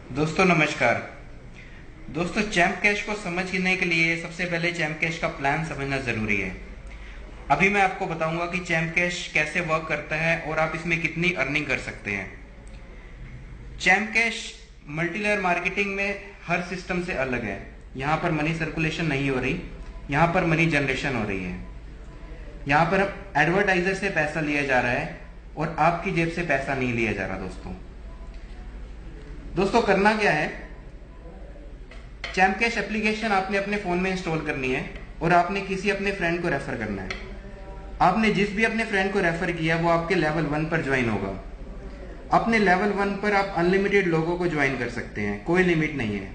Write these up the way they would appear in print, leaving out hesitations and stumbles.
दोस्तों नमस्कार। दोस्तों चैम्प कैश को समझने के लिए सबसे पहले चैम्प कैश का प्लान समझना जरूरी है। अभी मैं आपको बताऊंगा कि चैम्प कैश कैसे वर्क करता है और आप इसमें कितनी अर्निंग कर सकते हैं। Champ cash multi layer marketing में हर सिस्टम से अलग है। यहाँ पर मनी सर्कुलेशन नहीं हो रही, यहाँ पर मनी जनरेशन हो रही है। यहाँ पर एडवर्टाइजर से पैसा लिया जा रहा है और आपकी जेब से पैसा नहीं लिया जा रहा। दोस्तों करना क्या है, चैम्प कैश एप्लीकेशन आपने अपने फोन में इंस्टॉल करनी है और आपने किसी अपने फ्रेंड को रेफर करना है। आपने जिस भी अपने फ्रेंड को रेफर किया वो आपके लेवल 1 पर ज्वाइन होगा। अपने लेवल 1 पर आप अनलिमिटेड लोगों को ज्वाइन कर सकते हैं, कोई लिमिट नहीं है।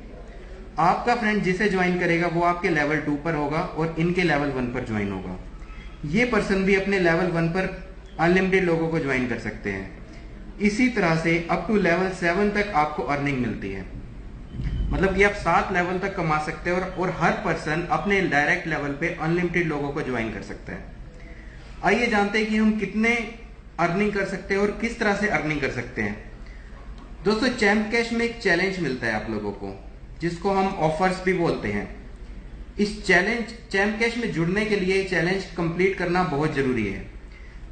आपका फ्रेंड जिसे ज्वाइन करेगा वो आपके लेवल 2 पर होगा और इनके लेवल 1 पर ज्वाइन होगा। ये पर्सन भी अपने लेवल 1 पर अनलिमिटेड लोगों को ज्वाइन कर सकते हैं। इसी तरह से अप टू लेवल 7 तक आपको अर्निंग मिलती है। मतलब कि आप 7 लेवल तक कमा सकते हैं और हर पर्सन अपने डायरेक्ट लेवल पे अनलिमिटेड लोगों को ज्वाइन कर सकता है। आइए जानते हैं कि हम कितने अर्निंग कर सकते हैं और किस तरह से अर्निंग कर सकते हैं। दोस्तों चैम्प कैश में एक चैलेंज मिलता है आप लोगों को, जिसको हम ऑफर्स भी बोलते हैं। इस चैम्प कैश में जुड़ने के लिए चैलेंज कंप्लीट करना बहुत जरूरी है।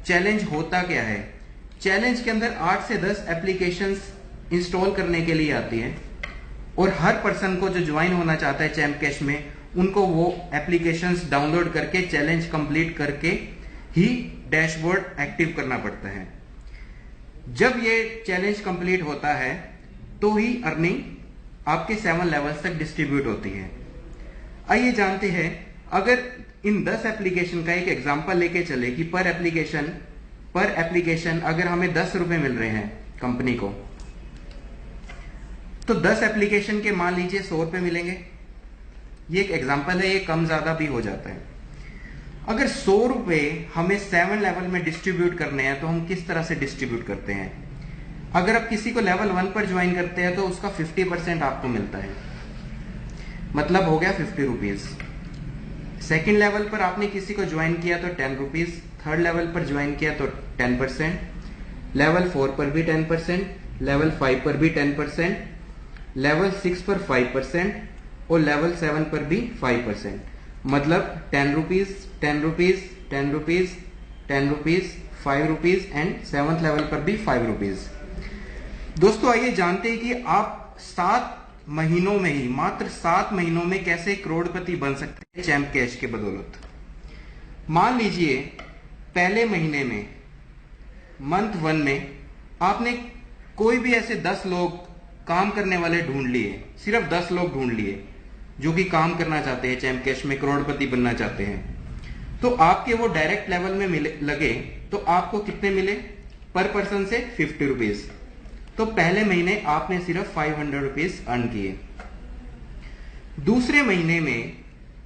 चैलेंज होता क्या है? चैलेंज के अंदर 8 से 10 एप्लीकेशंस इंस्टॉल करने के लिए आती है और हर पर्सन को जो ज्वाइन होना चाहता है चैम्प कैश में, उनको वो एप्लीकेशंस डाउनलोड करके चैलेंज कंप्लीट करके ही डैशबोर्ड एक्टिव करना पड़ता है। जब ये चैलेंज कंप्लीट होता है तो ही अर्निंग आपके 7 लेवल्स तक डिस्ट्रीब्यूट होती है। आइए जानते हैं, अगर इन 10 एप्लीकेशन का एक एग्जांपल लेके चले कि पर एप्लीकेशन अगर हमें 10 रुपए मिल रहे हैं कंपनी को, तो 10 एप्लीकेशन के मान लीजिए 100 रुपए मिलेंगे। ये एक एग्जांपल है, ये कम ज्यादा भी हो जाता है। अगर 100 रुपए हमें 7 लेवल में डिस्ट्रीब्यूट करने हैं तो हम किस तरह से डिस्ट्रीब्यूट करते हैं? अगर आप किसी को लेवल 1 पर ज्वाइन करते हैं तो उसका 50% आपको मिलता है, मतलब हो गया 50 रुपीज। सेकेंड लेवल पर आपने किसी को ज्वाइन किया तो 10 रुपीज, थर्ड लेवल पर ज्वाइन किया तो 10%, लेवल 4 पर भी 10%, लेवल 5 पर भी 10%, लेवल 6 पर 5% और लेवल 7 पर भी 5%। मतलब 10 rupees, 10 rupees, 10 rupees, 10 rupees, 5 rupees and 7th level पर भी 5 रुपीज। दोस्तों आइए जानते हैं कि आप 7 महीनों में ही, मात्र 7 महीनों में कैसे करोड़पति बन सकते हैं चैम्प कैश के बदौलत। मान लीजिए पहले महीने में, मंथ 1 में आपने कोई भी ऐसे 10 लोग काम करने वाले ढूंढ लिए, सिर्फ 10 लोग ढूंढ लिए जो कि काम करना चाहते हैं, चैम्प कैश में करोड़पति बनना चाहते हैं। तो आपके वो डायरेक्ट लेवल में लगे तो आपको कितने मिले? पर पर्सन से 50 रुपीज। तो पहले महीने आपने सिर्फ 500 रुपीज अर्न किए। दूसरे महीने में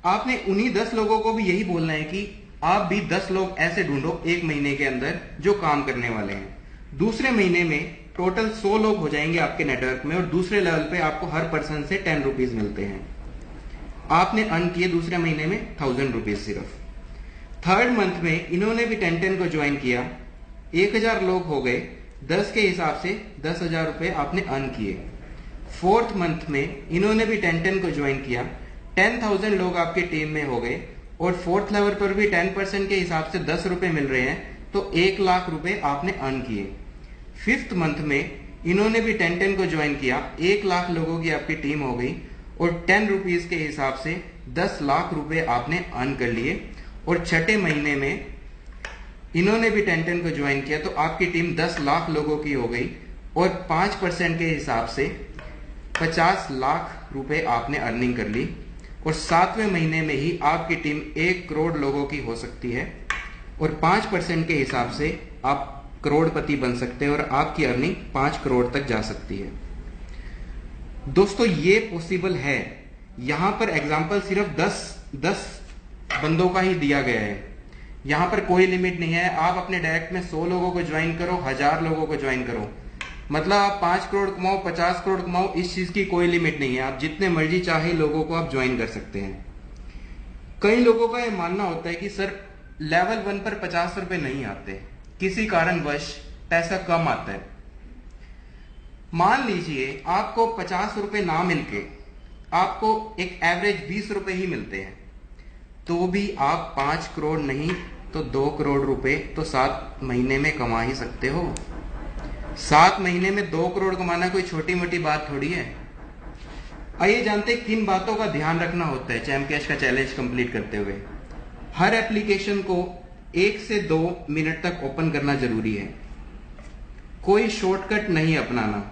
आपने उन्हीं 10 लोगों को भी यही बोलना है कि आप भी 10 लोग ऐसे ढूंढो एक महीने के अंदर जो काम करने वाले हैं। दूसरे महीने में टोटल 100 लोग हो जाएंगे आपके नेटवर्क में और दूसरे लेवल पे आपको हर पर्सन से 10 रुपीज मिलते हैं। आपने अर्न किए दूसरे महीने में 1000 रुपीज सिर्फ। थर्ड मंथ में इन्होंने भी 10 को ज्वाइन किया, 1000 लोग हो गए, 10 के हिसाब से 10,000 रुपए आपने अर्न किए। फोर्थ मंथ में इन्होंने भी 10 को ज्वाइन किया, 10,000 लोग आपके टीम में हो गए और फोर्थ लेवल पर भी 10% के हिसाब से 10 रुपए मिल रहे हैं, तो 1 लाख रुपए आपने अर्न किए। फिफ्थ मंथ में इन्होंने भी 10 को ज्वाइन किया, 1 लाख लोगों की आपकी टीम हो गई और 10 रुपीज के हिसाब से 10 लाख रुपए आपने अर्न कर लिए। और छठे महीने में इन्होंने भी 10 को ज्वाइन किया तो आपकी टीम 10 लाख लोगों की हो गई और 5% के हिसाब से 50 लाख रुपए आपने अर्निंग कर ली। और 7वें महीने में ही आपकी टीम 1 करोड़ लोगों की हो सकती है और 5% के हिसाब से आप करोड़पति बन सकते हैं और आपकी अर्निंग 5 करोड़ तक जा सकती है। दोस्तों ये पॉसिबल है। यहां पर एग्जाम्पल सिर्फ 10 बंदों का ही दिया गया है, यहां पर कोई लिमिट नहीं है। आप अपने डायरेक्ट में 100 लोगों को ज्वाइन करो, 1000 लोगों को ज्वाइन करो, मतलब आप 5 करोड़ कमाओ, 50 करोड़ कमाओ, इस चीज की कोई लिमिट नहीं है। आप जितने मर्जी चाहे लोगों को आप ज्वाइन कर सकते हैं। कई लोगों का यह मानना होता है कि सर लेवल 1 पर 50 रुपए नहीं आते, किसी कारणवश पैसा कम आता है। मान लीजिए आपको 50 रुपए ना मिलके आपको एक एवरेज 20 रुपए ही मिलते हैं, तो भी आप 5 करोड़ नहीं तो 2 करोड़ रुपए तो 7 महीने में कमा ही सकते हो। 7 महीने में 2 करोड़ कमाना कोई छोटी मोटी बात थोड़ी है। आइए जानते हैं किन बातों का ध्यान रखना होता है चैम्प कैश का चैलेंज कंप्लीट करते हुए। हर एप्लीकेशन को 1 से 2 मिनट तक ओपन करना जरूरी है, कोई शॉर्टकट नहीं अपनाना।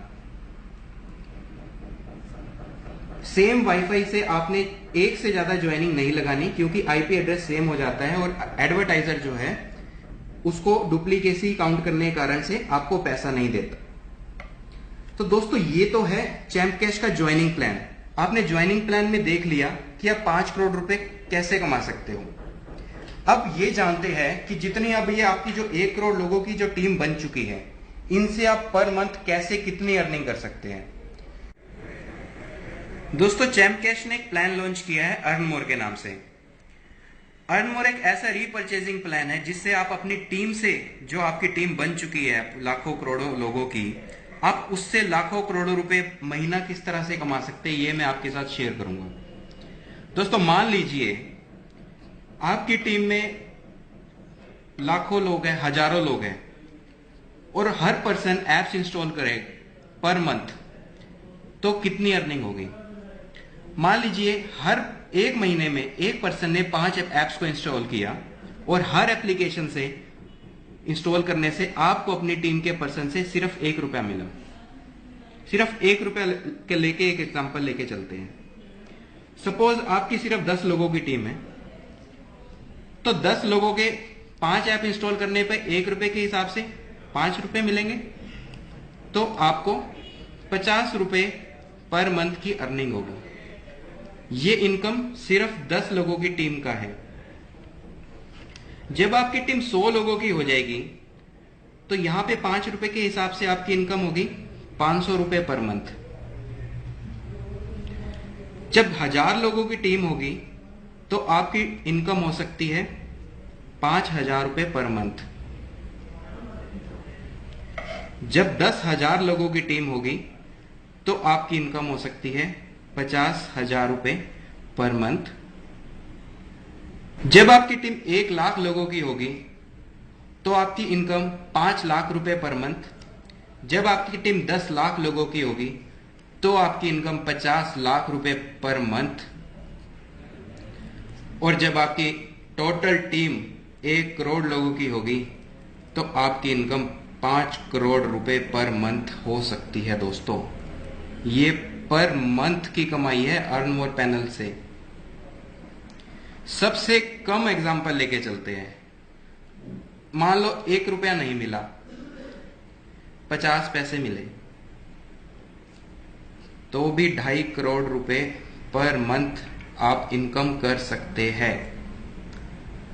सेम वाईफाई से आपने एक से ज्यादा ज्वाइनिंग नहीं लगानी, क्योंकि आईपी एड्रेस सेम हो जाता है और एडवर्टाइजर जो है उसको डुप्लीकेसी काउंट करने के कारण से आपको पैसा नहीं देता। तो दोस्तों ये तो है चैम्प कैश का ज्वाइनिंग प्लान। आपने ज्वाइनिंग प्लान में देख लिया कि आप 5 करोड़ रुपए कैसे कमा सकते हो। अब ये जानते हैं कि जितनी अब ये आपकी जो 1 करोड़ लोगों की जो टीम बन चुकी है, इनसे आप पर मंथ कैसे कितनी अर्निंग कर सकते हैं। दोस्तों चैम्प कैश ने एक प्लान लॉन्च किया है अर्न मोर के नाम से। अर्न मोर एक ऐसा रीपरचेजिंग प्लान है जिससे आप अपनी टीम से, जो आपकी टीम बन चुकी है लाखों करोड़ों लोगों की, आप उससे लाखों करोड़ों रुपए महीना किस तरह से कमा सकते हैं ये मैं आपके साथ शेयर करूंगा। दोस्तों मान लीजिए आपकी टीम में लाखों लोग हैं, हजारों लोग हैं, और हर पर्सन एप्स इंस्टॉल करे पर मंथ, तो कितनी अर्निंग होगी। मान लीजिए हर 1 महीने में एक पर्सन ने 5 एप्स को इंस्टॉल किया और हर एप्लीकेशन से इंस्टॉल करने से आपको अपनी टीम के पर्सन से सिर्फ 1 रुपया मिला। सिर्फ 1 रुपया के लेके एक एग्जांपल लेके चलते हैं। सपोज आपकी सिर्फ 10 लोगों की टीम है, तो 10 लोगों के 5 ऐप इंस्टॉल करने पे 1 रुपए के हिसाब से 5 रुपए मिलेंगे, तो आपको 50 रुपए पर मंथ की अर्निंग होगी। ये इनकम सिर्फ 10 लोगों की टीम का है। जब आपकी टीम 100 लोगों की हो जाएगी तो यहां पे 5 रुपए के हिसाब से आपकी इनकम होगी 500 रुपए पर मंथ। जब 1000 लोगों की टीम होगी तो आपकी इनकम हो सकती है 5000 रुपए पर मंथ। जब 10,000 लोगों की टीम होगी तो आपकी इनकम हो सकती है 50,000 रुपए पर मंथ। जब आपकी टीम 1 लाख लोगों की होगी तो आपकी इनकम 5 लाख रुपए पर मंथ। जब आपकी टीम 10 लाख लोगों की होगी तो आपकी इनकम 50 लाख रुपए पर मंथ। और जब आपकी टोटल टीम 1 करोड़ लोगों की होगी तो आपकी इनकम 5 करोड़ रुपए पर मंथ हो सकती है। दोस्तों ये पर मंथ की कमाई है अर्न मोर पैनल से। सबसे कम एग्जांपल लेके चलते हैं। मान लो 1 रुपया नहीं मिला, 50 पैसे मिले, तो भी 2.5 करोड़ रुपए पर मंथ आप इनकम कर सकते हैं।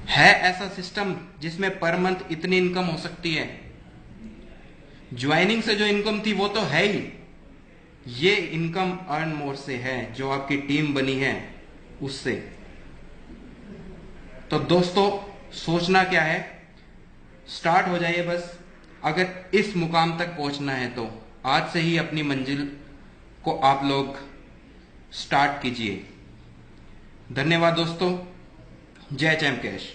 है ऐसा सिस्टम जिसमें पर मंथ इतनी इनकम हो सकती है। ज्वाइनिंग से जो इनकम थी वो तो है ही, ये इनकम अर्न मोर से है, जो आपकी टीम बनी है उससे। तो दोस्तों सोचना क्या है, स्टार्ट हो जाइए बस। अगर इस मुकाम तक पहुंचना है तो आज से ही अपनी मंजिल को आप लोग स्टार्ट कीजिए। धन्यवाद दोस्तों। जय चैम्प कैश।